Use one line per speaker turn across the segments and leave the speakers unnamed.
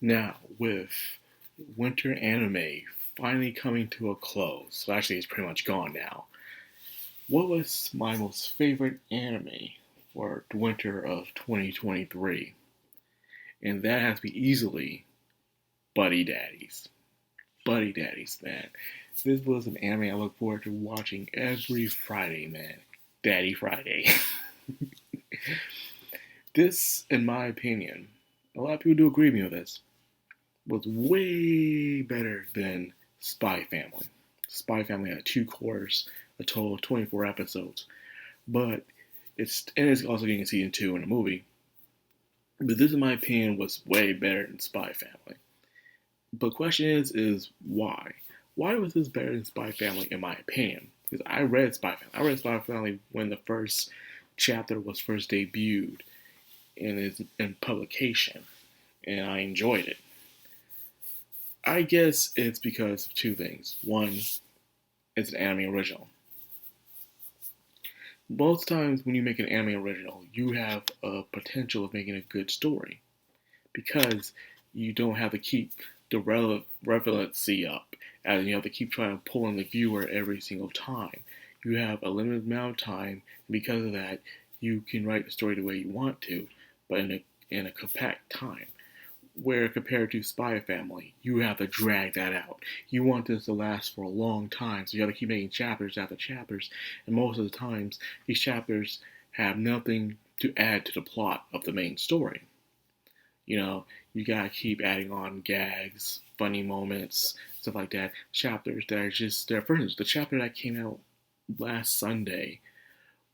Now, with winter anime finally coming to a close, so actually it's pretty much gone now, what was my most favorite anime for the winter of 2023? And that has to be easily Buddy Daddies. Buddy Daddies, man. This was an anime I look forward to watching every Friday, man. Daddy Friday. This, in my opinion, a lot of people do agree with me with this, was way better than Spy Family. Spy Family had two cours, a total of 24 episodes, but it's also getting a season 2 in a movie. But this, in my opinion, was way better than Spy Family. But the question is why? Why was this better than Spy Family, in my opinion? Because I read Spy Family. I read Spy Family when the first chapter was first debuted in publication, and I enjoyed it. I guess it's because of two things. One, it's an anime original. Most times when you make an anime original, you have a potential of making a good story because you don't have to keep the relevancy up, as you have to keep trying to pull in the viewer every single time. You have a limited amount of time, and because of that, you can write the story the way you want to, but in a compact time. Where compared to Spy Family, you have to drag that out. You want this to last for a long time, so you have to keep making chapters after chapters, and most of the times, these chapters have nothing to add to the plot of the main story. You know, you gotta keep adding on gags, funny moments, stuff like that. Chapters that are just there. For instance, the chapter that came out last Sunday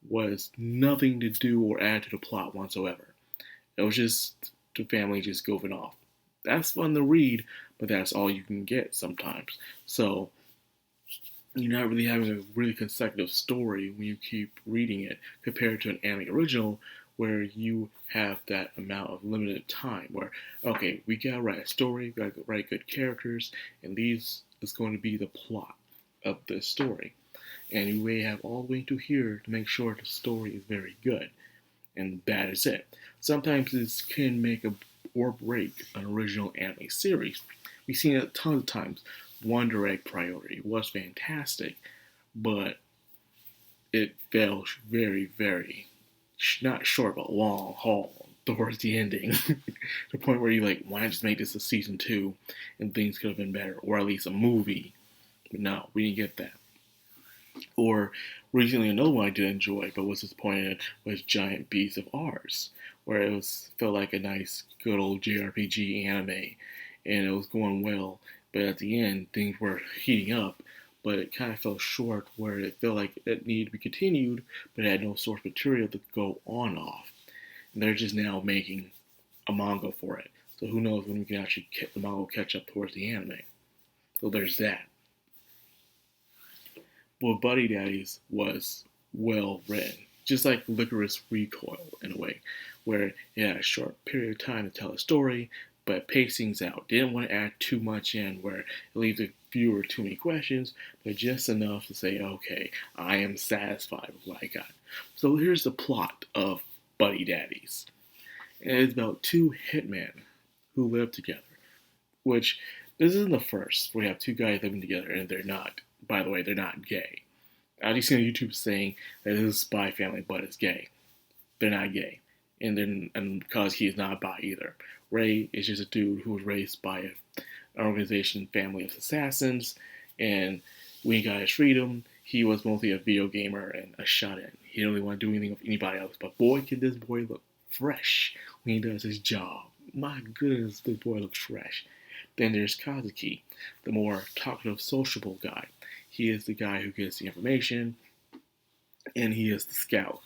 was nothing to do or add to the plot whatsoever. It was just the family just goofing off. That's fun to read, but that's all you can get sometimes. So you're not really having a really consecutive story when you keep reading it compared to an anime original where you have that amount of limited time where, okay, we gotta write a story, we gotta write good characters, and these is going to be the plot of the story. And you may have all the way to here to make sure the story is very good. And that is it. Sometimes this can make or break an original anime series. We've seen it a ton of times. Wonder Egg Priority was fantastic, but it fell very, very, not short, but long haul towards the ending. To the point where you're like, why not just make this a season 2 and things could have been better, or at least a movie. But no, we didn't get that. Or recently, another one I did enjoy, but was disappointed, was Giant Beasts of Ours, where felt like a nice, good old JRPG anime, and it was going well. But at the end, things were heating up, but it kind of fell short, where it felt like it needed to be continued, but it had no source material to go on off. And they're just now making a manga for it. So who knows when we can actually the manga will catch up towards the anime. So there's that. Well, Buddy Daddies was well written, just like Licorice Recoil in a way, where it had a short period of time to tell a story, but paced things out. Didn't want to add too much in where it leaves the viewer too many questions, but just enough to say, okay, I am satisfied with what I got. So here's the plot of Buddy Daddies. And it's about two hitmen who live together, which this isn't the first where you have two guys living together and they're not. By the way, they're not gay. I've just seen on YouTube saying that this is Spy Family, but it's gay. They're not gay, and because he is not bi either. Ray is just a dude who was raised by an organization, family of assassins, and when he got his freedom, he was mostly a video gamer and a shut-in. He didn't really want to do anything with anybody else, but boy, can this boy look fresh when he does his job. My goodness, this boy looks fresh. Then there's Kazuki, the more talkative, sociable guy. He is the guy who gets the information, and he is the scout.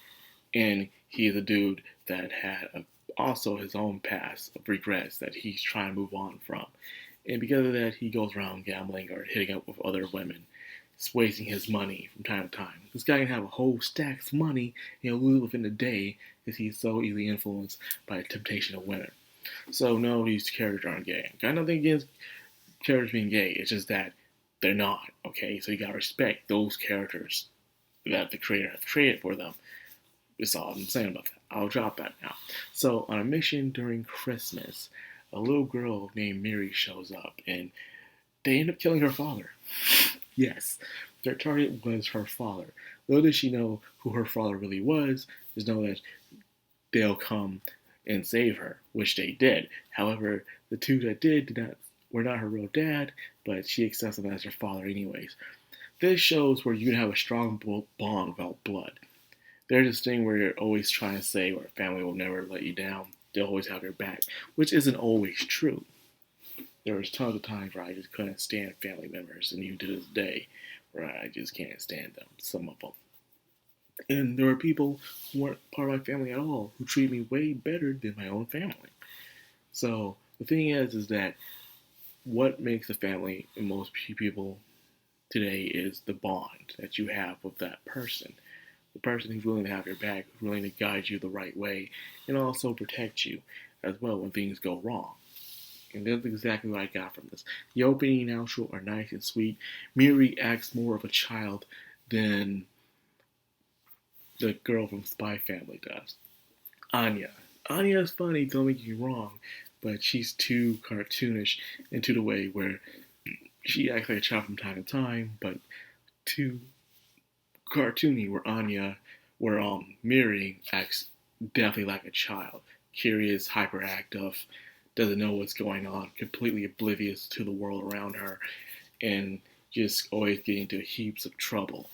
And he is a dude that had also his own past of regrets that he's trying to move on from. And because of that, he goes around gambling or hitting up with other women. He's wasting his money from time to time. This guy can have a whole stack of money and he'll lose it within a day because he's so easily influenced by the temptation of women. So no, these characters aren't gay. Got nothing against characters being gay. It's just that they're not, okay? So you gotta respect those characters that the creator has created for them. That's all I'm saying about that. I'll drop that now. So on a mission during Christmas, a little girl named Miri shows up, and they end up killing her father. Yes, their target was her father. Little did she know who her father really was, just know that they'll come and save her, which they did. However, the two that did not were not her real dad, but she accepts him as her father anyways. This shows where you can have a strong bond without blood. There's this thing where you're always trying to say where family will never let you down. They'll always have your back, which isn't always true. There was tons of times where I just couldn't stand family members, and even to this day, where I just can't stand them, some of them. And there were people who weren't part of my family at all who treated me way better than my own family. So the thing is that what makes a family in most people today is the bond that you have with that person. The person who's willing to have your back, who's willing to guide you the right way, and also protect you as well when things go wrong. And that's exactly what I got from this. The opening and outro are nice and sweet. Miri acts more of a child than the girl from SpyxFamily does. Anya. Anya is funny, don't make me wrong, but she's too cartoonish into the way where she acts like a child from time to time, but too cartoony where Miri acts definitely like a child. Curious, hyperactive, doesn't know what's going on, completely oblivious to the world around her, and just always getting into heaps of trouble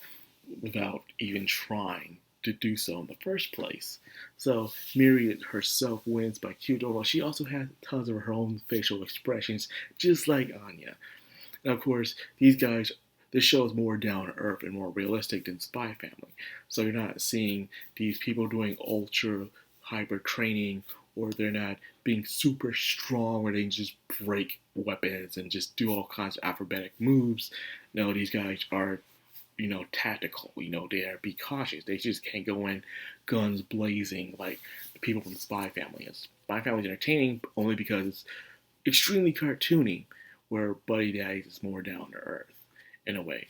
without even trying to do so in the first place. So Miri herself wins by cute overall. She also has tons of her own facial expressions, just like Anya. And of course, this show is more down to earth and more realistic than SpyxFamily. So you're not seeing these people doing ultra hyper training, or they're not being super strong where they can just break weapons and just do all kinds of acrobatic moves. No, these guys are, tactical. They are be cautious. They just can't go in guns blazing like the people from SpyxFamily. And SpyxFamily is entertaining only because it's extremely cartoony, where Buddy Daddies is more down to earth in a way.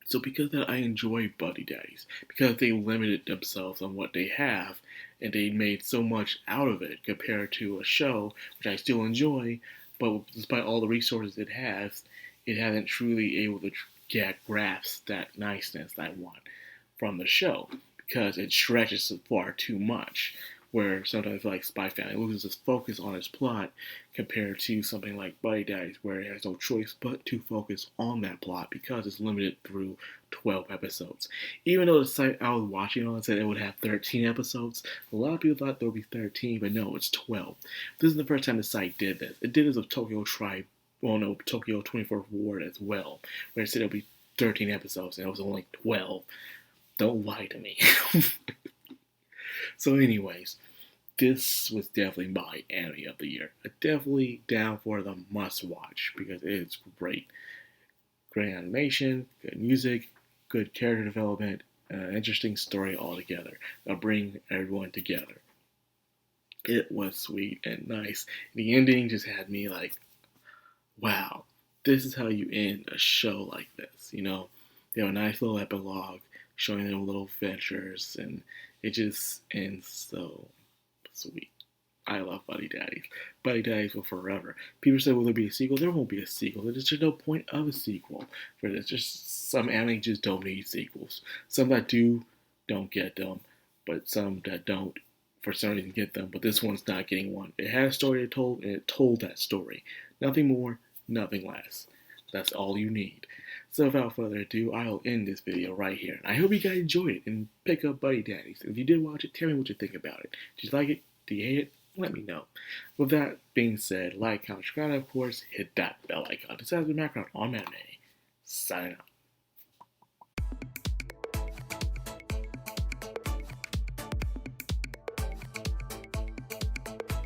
So because of that, I enjoy Buddy Daddies, because they limited themselves on what they have, and they made so much out of it compared to a show, which I still enjoy, but despite all the resources it has, it hasn't truly able to grasp that niceness that I want from the show, because it stretches far too much, where sometimes like SpyxFamily loses its focus on its plot compared to something like Buddy Daddies, where it has no choice but to focus on that plot because it's limited through 12 episodes. Even though the site I was watching on said it would have 13 episodes, a lot of people thought there would be 13, but no, it's 12. This is the first time the site did this. It did this with Tokyo 24th Ward as well, where it said it would be 13 episodes and it was only 12. Don't lie to me. So anyways, this was definitely my anime of the year. Definitely down for the must watch because it's great. Great animation, good music, good character development, and an interesting story altogether. That'll bring everyone together. It was sweet and nice. The ending just had me like, wow, this is how you end a show like this. They have a nice little epilogue showing them little adventures, and it just ends so sweet. I love Buddy Daddies. Buddy Daddies will forever. People say, will there be a sequel? There won't be a sequel. There's just no point of a sequel for this. Just some anime just don't need sequels. Some that do don't get them, but some that don't for some reason get them. But this one's not getting one. It had a story it told, and it told that story. Nothing more, nothing less. That's all you need. So without further ado, I'll end this video right here. I hope you guys enjoyed it and pick up Buddy Daddies. If you did watch it, tell me what you think about it. Did you like it? Did you hate it? Let me know. With that being said, like, comment, subscribe, and of course, hit that bell icon. This has been Madcrownxox on Madcrownxox. Signing out.